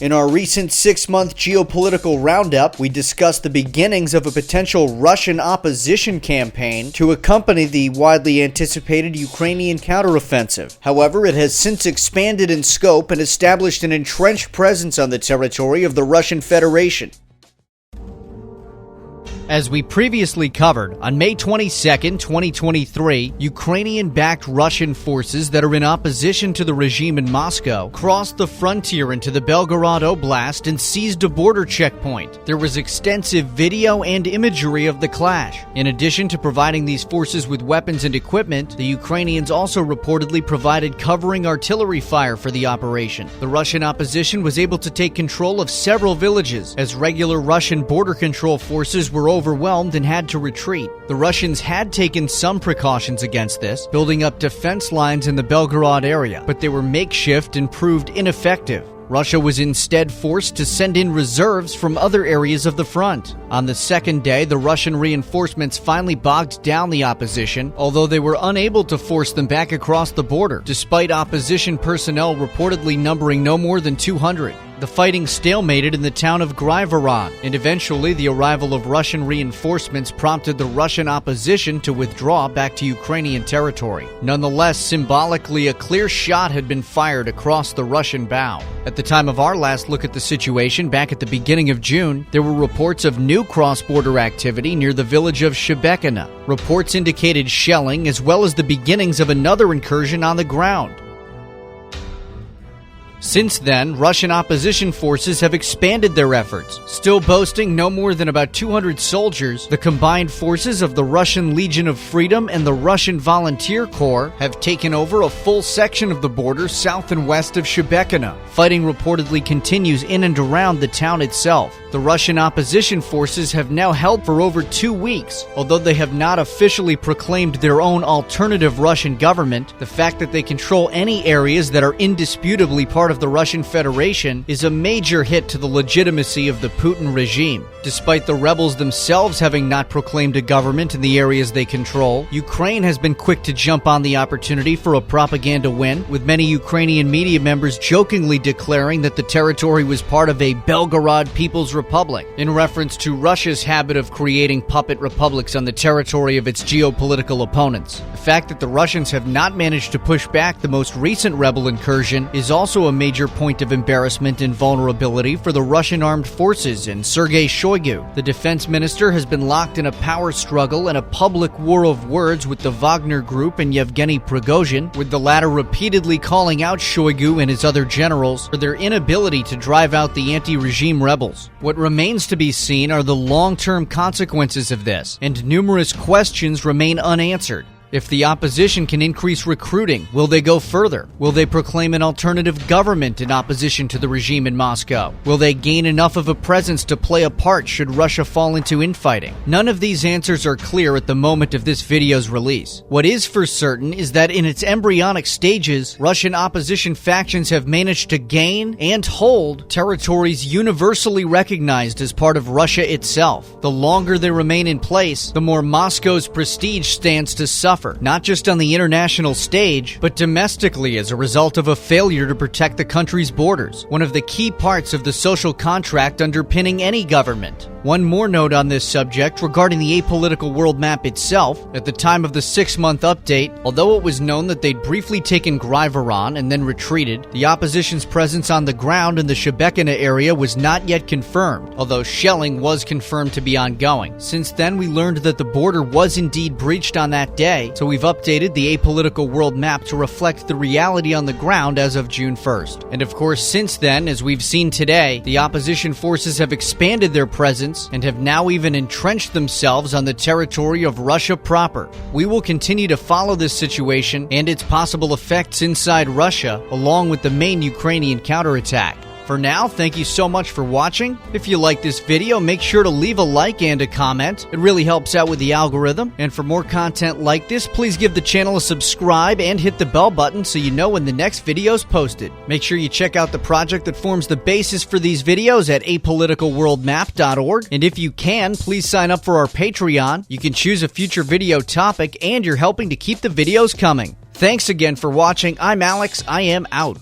In our recent 6-month geopolitical roundup, we discussed the beginnings of a potential Russian opposition campaign to accompany the widely anticipated Ukrainian counteroffensive. However, it has since expanded in scope and established an entrenched presence on the territory of the Russian Federation. As we previously covered, on May 22, 2023, Ukrainian-backed Russian forces that are in opposition to the regime in Moscow crossed the frontier into the Belgorod Oblast and seized a border checkpoint. There was extensive video and imagery of the clash. In addition to providing these forces with weapons and equipment, the Ukrainians also reportedly provided covering artillery fire for the operation. The Russian opposition was able to take control of several villages, as regular Russian border control forces were overwhelmed and had to retreat. The Russians had taken some precautions against this, building up defense lines in the Belgorod area, but they were makeshift and proved ineffective. Russia was instead forced to send in reserves from other areas of the front. On the second day, the Russian reinforcements finally bogged down the opposition, although they were unable to force them back across the border, despite opposition personnel reportedly numbering no more than 200. The fighting stalemated in the town of Gryvorod, and eventually the arrival of Russian reinforcements prompted the Russian opposition to withdraw back to Ukrainian territory. Nonetheless, symbolically, a clear shot had been fired across the Russian bow. At the time of our last look at the situation, back at the beginning of June, there were reports of new cross-border activity near the village of Shebekina. Reports indicated shelling as well as the beginnings of another incursion on the ground. Since then, Russian opposition forces have expanded their efforts. Still boasting no more than about 200 soldiers, the combined forces of the Russian Legion of Freedom and the Russian Volunteer Corps have taken over a full section of the border south and west of Shebekina. Fighting reportedly continues in and around the town itself. The Russian opposition forces have now held for over 2 weeks. Although they have not officially proclaimed their own alternative Russian government, the fact that they control any areas that are indisputably part of the Russian Federation is a major hit to the legitimacy of the Putin regime. Despite the rebels themselves having not proclaimed a government in the areas they control, Ukraine has been quick to jump on the opportunity for a propaganda win, with many Ukrainian media members jokingly declaring that the territory was part of a Belgorod People's Republic, in reference to Russia's habit of creating puppet republics on the territory of its geopolitical opponents. The fact that the Russians have not managed to push back the most recent rebel incursion is also a major point of embarrassment and vulnerability for the Russian armed forces and Sergei Shoigu. The defense minister has been locked in a power struggle and a public war of words with the Wagner Group and Yevgeny Prigozhin, with the latter repeatedly calling out Shoigu and his other generals for their inability to drive out the anti-regime rebels. What remains to be seen are the long-term consequences of this, and numerous questions remain unanswered. If the opposition can increase recruiting, will they go further? Will they proclaim an alternative government in opposition to the regime in Moscow? Will they gain enough of a presence to play a part should Russia fall into infighting? None of these answers are clear at the moment of this video's release. What is for certain is that in its embryonic stages, Russian opposition factions have managed to gain and hold territories universally recognized as part of Russia itself. The longer they remain in place, the more Moscow's prestige stands to suffer, not just on the international stage, but domestically as a result of a failure to protect the country's borders, one of the key parts of the social contract underpinning any government. One more note on this subject regarding the apolitical world map itself. At the time of the 6-month update, although it was known that they'd briefly taken Gryvorod and then retreated, the opposition's presence on the ground in the Shebekina area was not yet confirmed, although shelling was confirmed to be ongoing. Since then, we learned that the border was indeed breached on that day, so we've updated the apolitical world map to reflect the reality on the ground as of June 1st. And of course, since then, as we've seen today, the opposition forces have expanded their presence and have now even entrenched themselves on the territory of Russia proper. We will continue to follow this situation and its possible effects inside Russia, along with the main Ukrainian counterattack. For now, thank you so much for watching. If you like this video, make sure to leave a like and a comment. It really helps out with the algorithm. And for more content like this, please give the channel a subscribe and hit the bell button so you know when the next video is posted. Make sure you check out the project that forms the basis for these videos at apoliticalworldmap.org. And if you can, please sign up for our Patreon. You can choose a future video topic and you're helping to keep the videos coming. Thanks again for watching. I'm Alex. I am out.